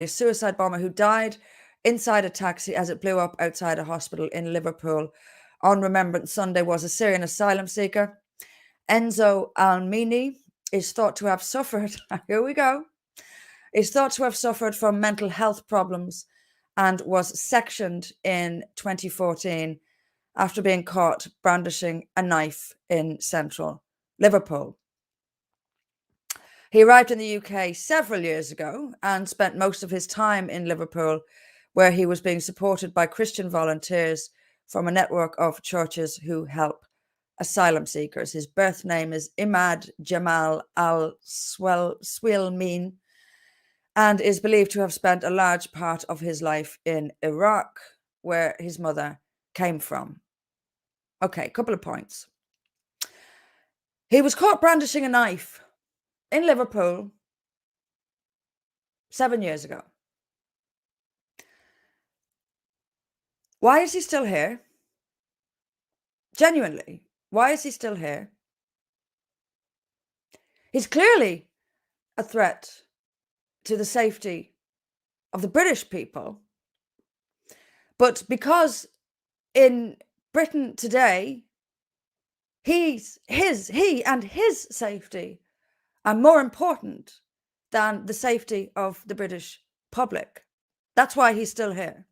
a suicide bomber who died inside a taxi as it blew up outside a hospital in Liverpool on Remembrance Sunday was a Syrian asylum seeker. Enzo Almini is thought to have suffered, here we go, is thought to have suffered from mental health problems and was sectioned in 2014 after being caught brandishing a knife in central Liverpool. He arrived in the UK several years ago and spent most of his time in Liverpool, where he was being supported by Christian volunteers from a network of churches who help asylum seekers. His birth name is Imad Jamal al-Swilmin and is believed to have spent a large part of his life in Iraq, where his mother came from. Okay, a couple of points. He was caught brandishing a knife in Liverpool 7 years ago. Why is he still here? Genuinely, why is he still here? He's clearly a threat to the safety of the British people. But because in Britain today, he and his safety are more important than the safety of the British public. That's why he's still here.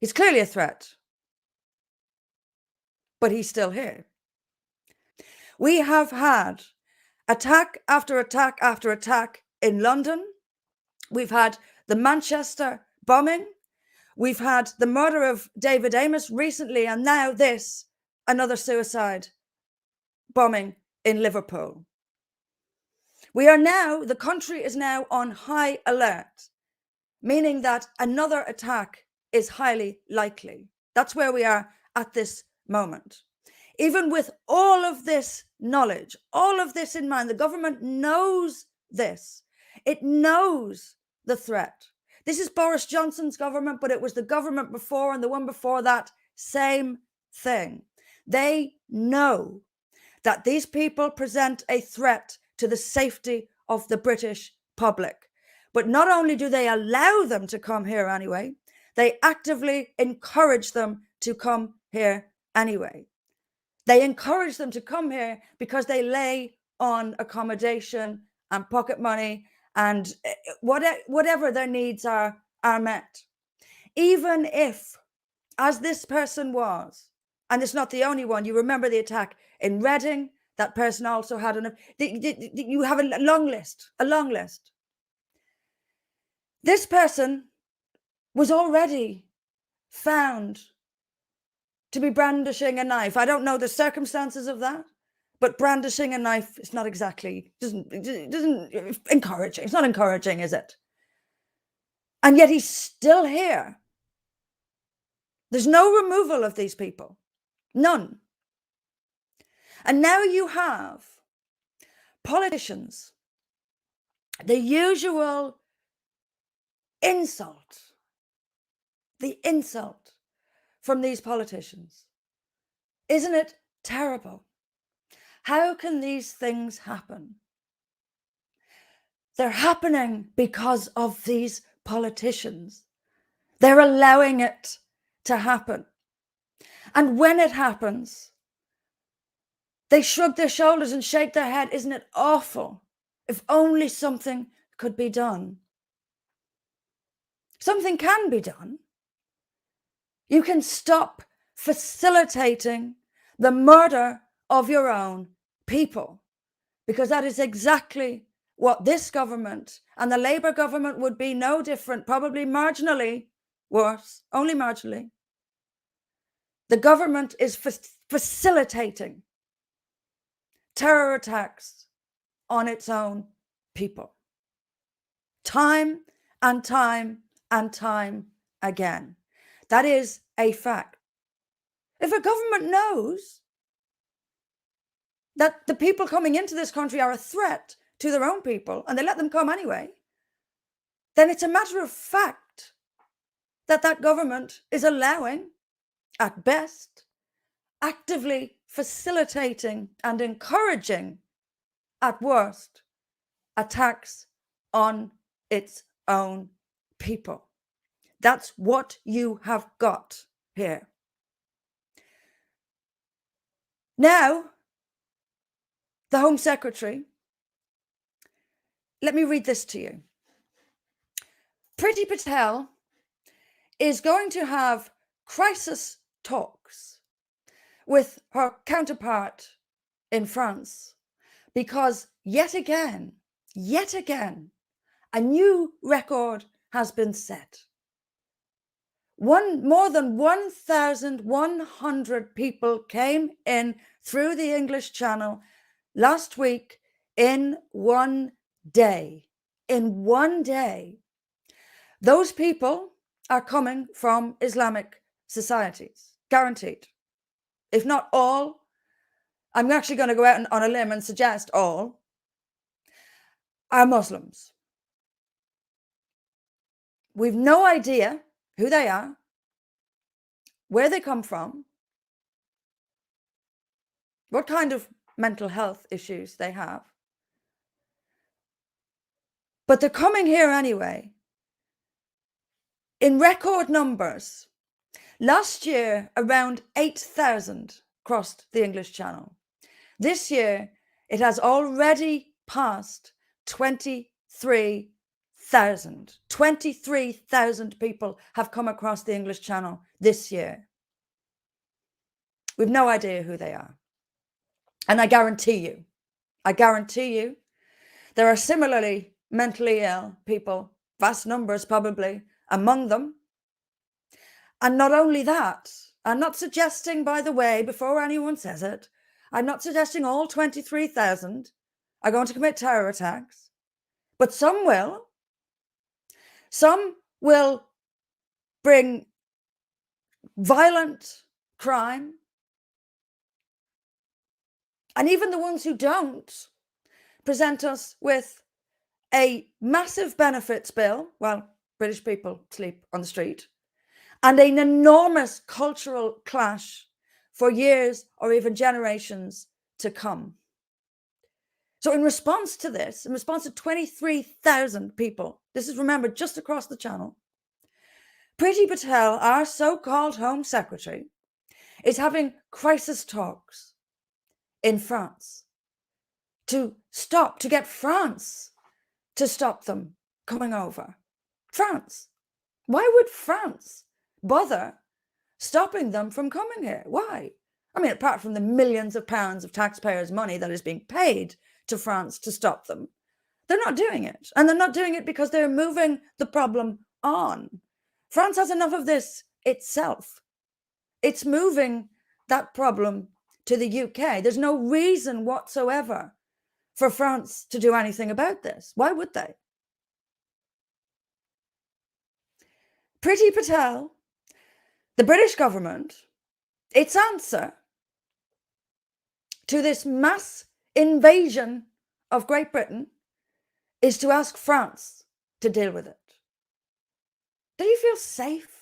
He's clearly a threat, but he's still here. We have had attack after attack after attack in London. We've had the Manchester bombing. We've had the murder of David Amos recently, and now this, another suicide bombing in Liverpool. The country is now on high alert, meaning that another attack is highly likely. That's where we are at this moment. Even with all of this knowledge, all of this in mind, the government knows this. It knows the threat. This is Boris Johnson's government, but it was the government before and the one before that, same thing. They know that these people present a threat to the safety of the British public. But not only do they allow them to come here anyway, they actively encourage them to come here anyway. They encourage them to come here because they lay on accommodation and pocket money and whatever their needs are met. Even if, as this person was, and it's not the only one, you remember the attack in Reading, that person also had you have a long list. This person was already found to be brandishing a knife. I don't know the circumstances of that, but brandishing a knife is not exactly, doesn't encouraging. It's not encouraging, is it? And yet he's still here. There's no removal of these people. None. And now you have politicians, the usual insult, from these politicians. Isn't it terrible? How can these things happen? They're happening because of these politicians. They're allowing it to happen. And when it happens, they shrug their shoulders and shake their head. Isn't it awful? If only something could be done. Something can be done. You can stop facilitating the murder of your own people, because that is exactly what this government and the Labour government would be no different, probably marginally worse, only marginally. The government is facilitating terror attacks on its own people. Time and time and time again. That is a fact. If a government knows that the people coming into this country are a threat to their own people and they let them come anyway, then it's a matter of fact that that government is allowing, at best, actively facilitating and encouraging, at worst, attacks on its own people. That's what you have got here. Now, the Home Secretary, let me read this to you. Priti Patel is going to have crisis talks with her counterpart in France because yet again, a new record has been set. More than 1,100 people came in through the English Channel last week in one day. In one day. Those people are coming from Islamic societies, guaranteed. If not all, I'm actually going to go out on a limb and suggest all are Muslims. We've no idea who they are, where they come from, what kind of mental health issues they have. But they're coming here anyway, in record numbers. Last year, around 8,000 crossed the English Channel. This year, it has already passed 23,000. 23,000 people have come across the English Channel this year. We've no idea who they are. And I guarantee you, there are similarly mentally ill people, vast numbers probably, among them. And not only that, I'm not suggesting, by the way, before anyone says it, I'm not suggesting all 23,000 are going to commit terror attacks, but some will. Some will bring violent crime. And even the ones who don't present us with a massive benefits bill. Well, British people sleep on the street. And an enormous cultural clash for years or even generations to come. So in response to this, in response to 23,000 people, this is, remember, just across the channel, Priti Patel, our so-called Home Secretary, is having crisis talks in France to get France to stop them coming over. France. Why would France bother stopping them from coming here? Why? I mean, apart from the millions of pounds of taxpayers' money that is being paid to France to stop them, they're not doing it. And they're not doing it because they're moving the problem on. France has enough of this itself. It's moving that problem to the UK. There's no reason whatsoever for France to do anything about this. Why would they? Priti Patel, the British government, its answer to this mass invasion of Great Britain is to ask France to deal with it. Do you feel safe?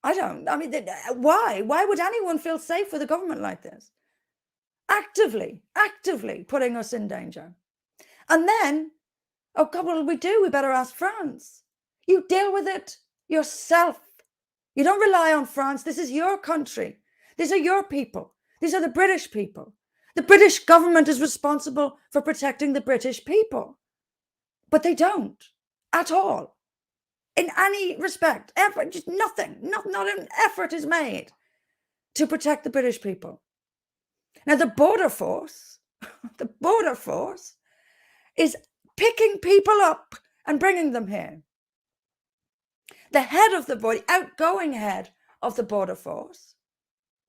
I don't. I mean, why? Why would anyone feel safe with a government like this? Actively putting us in danger. And then, oh God, what will we do? We better ask France. You deal with it yourself. You don't rely on France. This is your country. These are your people. These are the British people. The British government is responsible for protecting the British people. But they don't at all. In any respect, ever, just nothing, not an effort is made to protect the British people. Now, the border force is picking people up and bringing them here. The head of the outgoing head of the border force,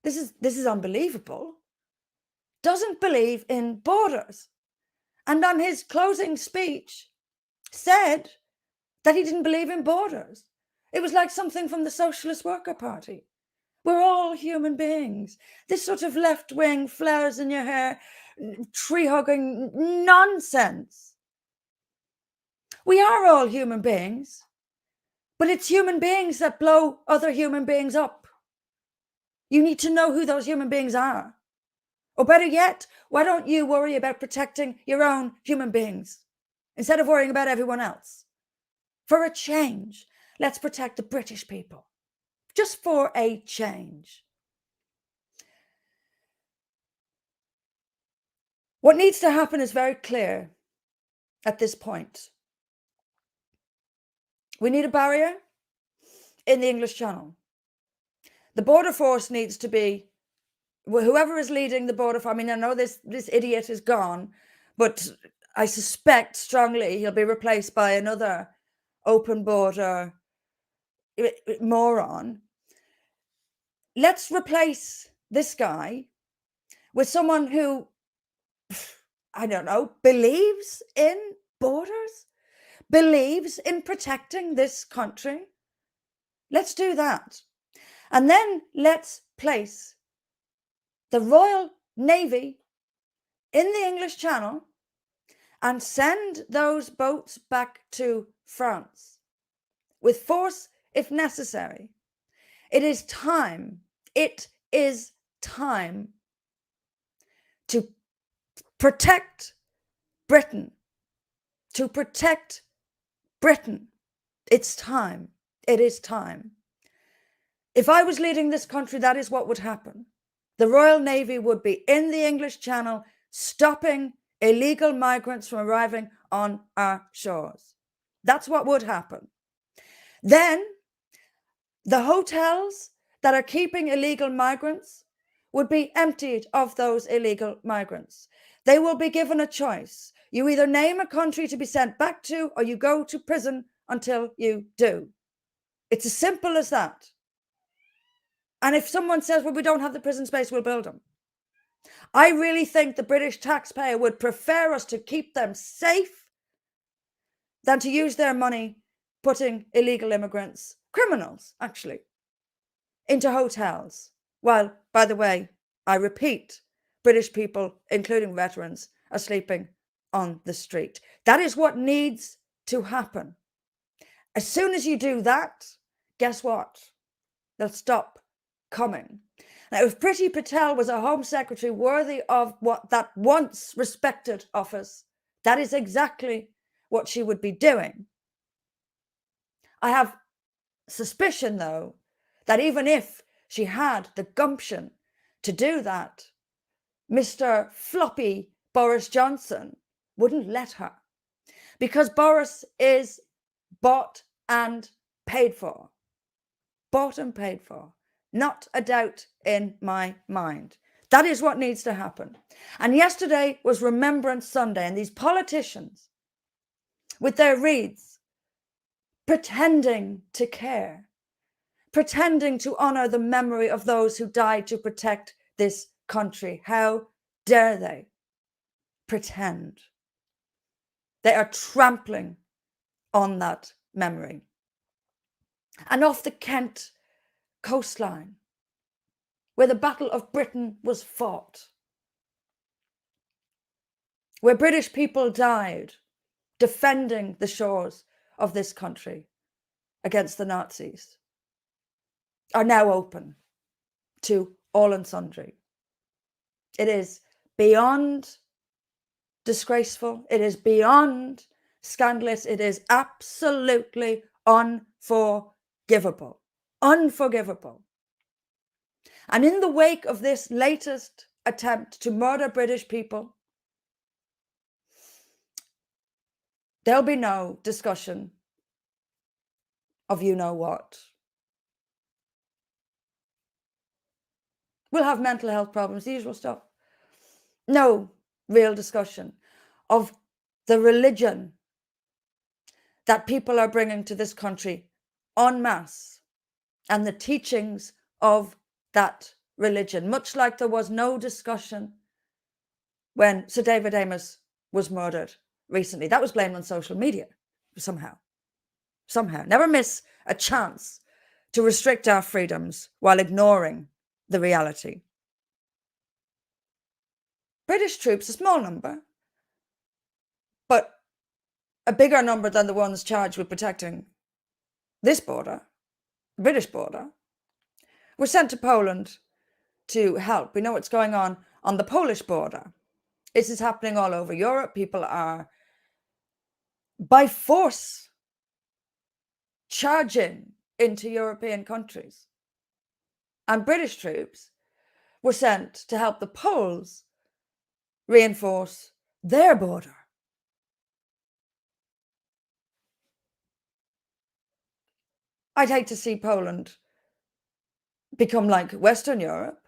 this is unbelievable, doesn't believe in borders. And on his closing speech said that he didn't believe in borders. It was like something from the Socialist Worker Party. We're all human beings. This sort of left-wing flowers in your hair, tree-hugging nonsense. We are all human beings, but it's human beings that blow other human beings up. You need to know who those human beings are. Or better yet, why don't you worry about protecting your own human beings instead of worrying about everyone else? For a change, let's protect the British people. Just for a change. What needs to happen is very clear at this point. We need a barrier in the English Channel. The border force needs to be, whoever is leading the border force, I mean, I know this idiot is gone, but I suspect strongly he'll be replaced by another open border moron. Let's replace this guy with someone who, I don't know, believes in borders, believes in protecting this country. Let's do that. And then let's place the Royal Navy in the English Channel and send those boats back to France with force if necessary. It is time to protect Britain, It's time. It is time. If I was leading this country, that is what would happen. The Royal Navy would be in the English Channel, stopping illegal migrants from arriving on our shores. That's what would happen. Then the hotels that are keeping illegal migrants would be emptied of those illegal migrants. They will be given a choice. You either name a country to be sent back to, or you go to prison until you do. It's as simple as that. And if someone says, well, we don't have the prison space, we'll build them. I really think the British taxpayer would prefer us to keep them safe than to use their money putting illegal immigrants, criminals actually, into hotels. Well, by the way, I repeat, British people, including veterans, are sleeping on the street. That is what needs to happen. As soon as you do that, guess what? They'll stop coming. Now, if Priti Patel was a Home Secretary worthy of what that once respected office, that is exactly what she would be doing. I have suspicion, though, that even if she had the gumption to do that, Mr. Floppy Boris Johnson wouldn't let her, because Boris is bought and paid for. Bought and paid for. Not a doubt in my mind. That is what needs to happen. And yesterday was Remembrance Sunday, and these politicians with their wreaths pretending to care, pretending to honor the memory of those who died to protect this country. How dare they pretend? They are trampling on that memory. And off the Kent coastline, where the Battle of Britain was fought, where British people died defending the shores of this country against the Nazis, are now open to all and sundry. It is beyond disgraceful. It is beyond scandalous. It is absolutely unforgivable. Unforgivable. And in the wake of this latest attempt to murder British people, there'll be no discussion of you know what. We'll have mental health problems, the usual stuff. No real discussion of the religion that people are bringing to this country en masse and the teachings of that religion, much like there was no discussion when Sir David Amess was murdered recently. That was blamed on social media somehow. Never miss a chance to restrict our freedoms while ignoring the reality. British troops, a small number, but a bigger number than the ones charged with protecting this border, the British border, were sent to Poland to help. We know what's going on the Polish border. This is happening all over Europe. People are by force charging into European countries. And British troops were sent to help the Poles reinforce their border. I'd hate to see Poland become like Western Europe.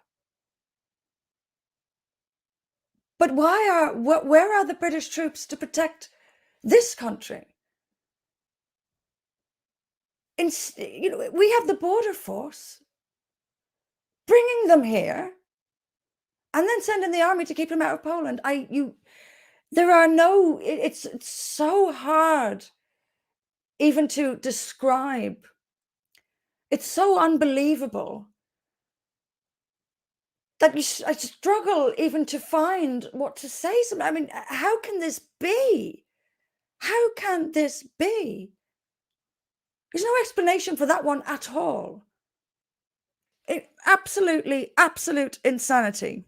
But where are the British troops to protect this country? We have the border force, bringing them here and then sending the army to keep them out of Poland. It's so hard even to describe. It's so unbelievable that I struggle even to find what to say. I mean, how can this be? How can this be? There's no explanation for that one at all. Absolute insanity.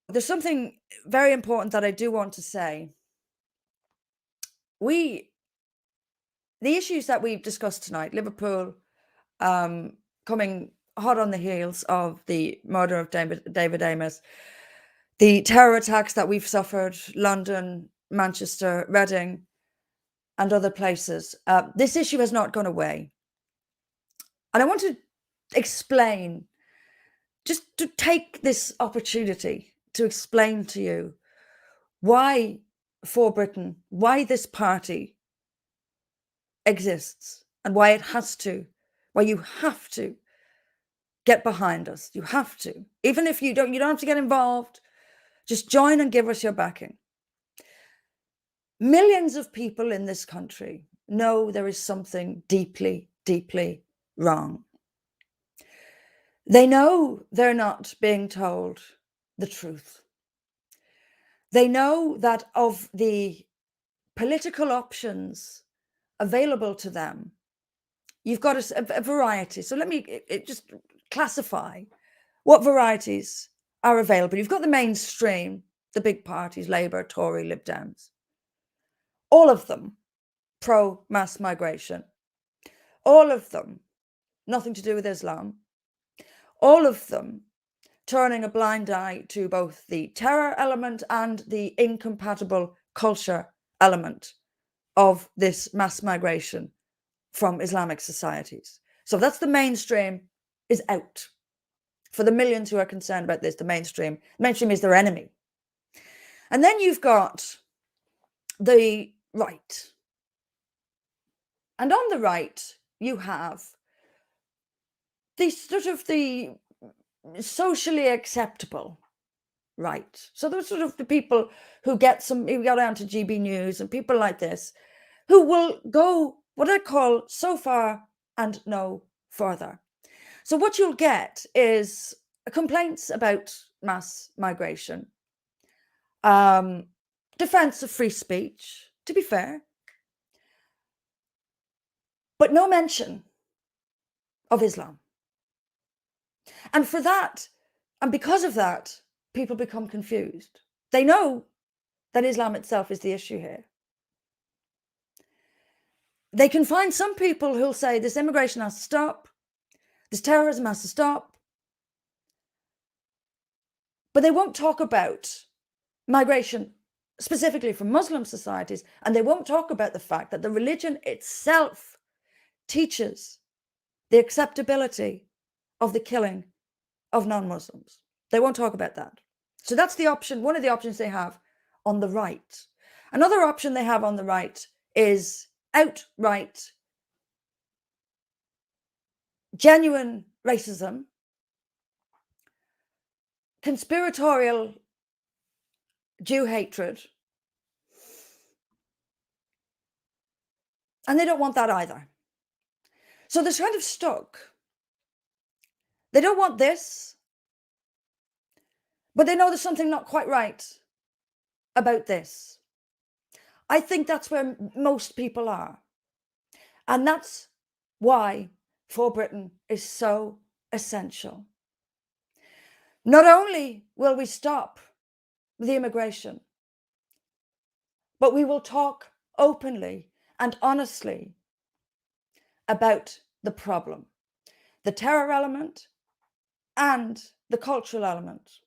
There's something very important that I do want to say. The issues that we've discussed tonight, Liverpool, coming hot on the heels of the murder of David Amos, the terror attacks that we've suffered, London, Manchester, Reading, and other places. This issue has not gone away. And I want to explain, just to take this opportunity to explain to you why For Britain, why this party exists, and why you have to get behind us. You have to. Even if you don't have to get involved. Just join and give us your backing. Millions of people in this country know there is something deeply, deeply wrong. They know they're not being told the truth. They know that of the political options available to them, you've got a variety. So let me just classify what varieties are available. You've got the mainstream, the big parties, Labour, Tory, Lib Dems. All of them pro-mass migration. All of them nothing to do with Islam. All of them turning a blind eye to both the terror element and the incompatible culture element of this mass migration from Islamic societies. So that's the mainstream is out. For the millions who are concerned about this, the mainstream is their enemy. And then you've got the right. And on the right, you have the socially acceptable right. So those sort of the people who go down to GB News and people like this, who will go what I call so far and no further. So what you'll get is complaints about mass migration, defense of free speech, to be fair, but no mention of Islam. And for that, and because of that, people become confused. They know that Islam itself is the issue here. They can find some people who'll say this immigration has to stop, this terrorism has to stop, but they won't talk about migration specifically from Muslim societies, and they won't talk about the fact that the religion itself teaches the acceptability of the killing of non-Muslims. They won't talk about that. So that's the option, one of the options they have on the right. Another option they have on the right is outright genuine racism, conspiratorial Jew hatred, and they don't want that either. So they're kind of stuck. They don't want this, but they know there's something not quite right about this. I think that's where most people are. And that's why For Britain is so essential. Not only will we stop the immigration, but we will talk openly and honestly about the problem, the terror element and the cultural element.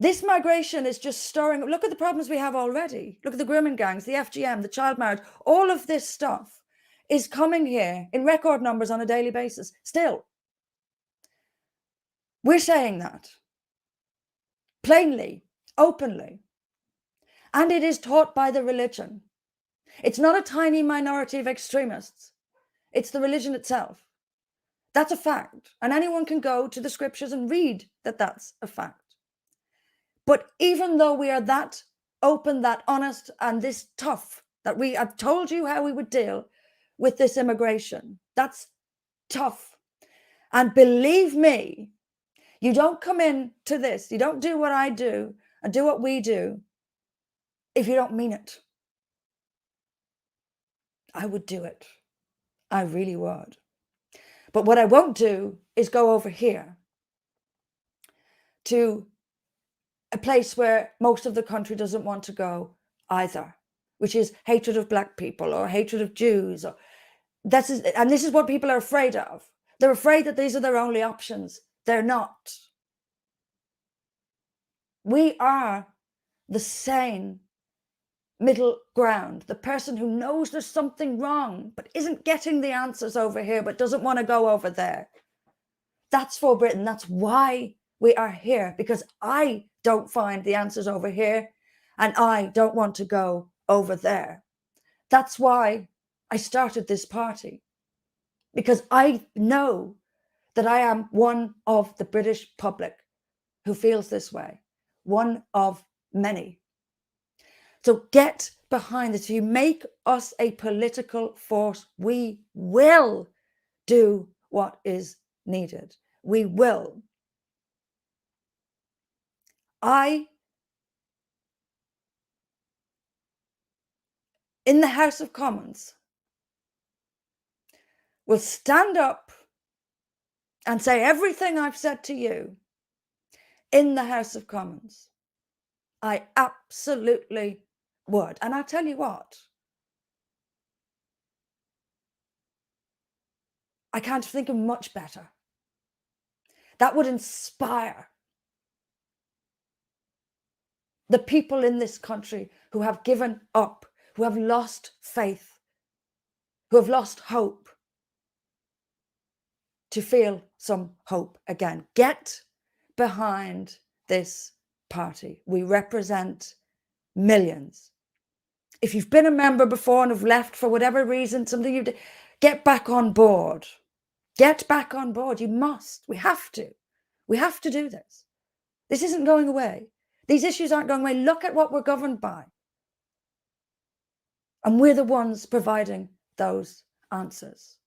This migration is just stirring. Look at the problems we have already. Look at the grooming gangs, the FGM, the child marriage. All of this stuff is coming here in record numbers on a daily basis. Still, we're saying that plainly, openly, and it is taught by the religion. It's not a tiny minority of extremists. It's the religion itself. That's a fact. And anyone can go to the scriptures and read that that's a fact. But even though we are that open, that honest, and this tough, that I've told you how we would deal with this immigration, that's tough. And believe me, you don't come into this, you don't do what I do and do what we do if you don't mean it. I would do it. I really would. But what I won't do is go over here to a place where most of the country doesn't want to go either, which is hatred of Black people or hatred of Jews. And this is what people are afraid of. They're afraid that these are their only options. They're not. We are the sane middle ground, the person who knows there's something wrong, but isn't getting the answers over here, but doesn't want to go over there. That's for Britain. That's why we are here, because I don't find the answers over here and I don't want to go over there. That's why I started this party, because I know that I am one of the British public who feels this way, one of many. So get behind this. If you make us a political force, we will do what is needed. We will. In the House of Commons, will stand up and say everything I've said to you in the House of Commons. I absolutely would. And I'll tell you what, I can't think of much better. That would inspire the people in this country who have given up, who have lost faith, who have lost hope, to feel some hope again. Get behind this party. We represent millions. If you've been a member before and have left for whatever reason, something you did, get back on board. Get back on board. You must. We have to. We have to do this. This isn't going away. These issues aren't going away. Look at what we're governed by. And we're the ones providing those answers.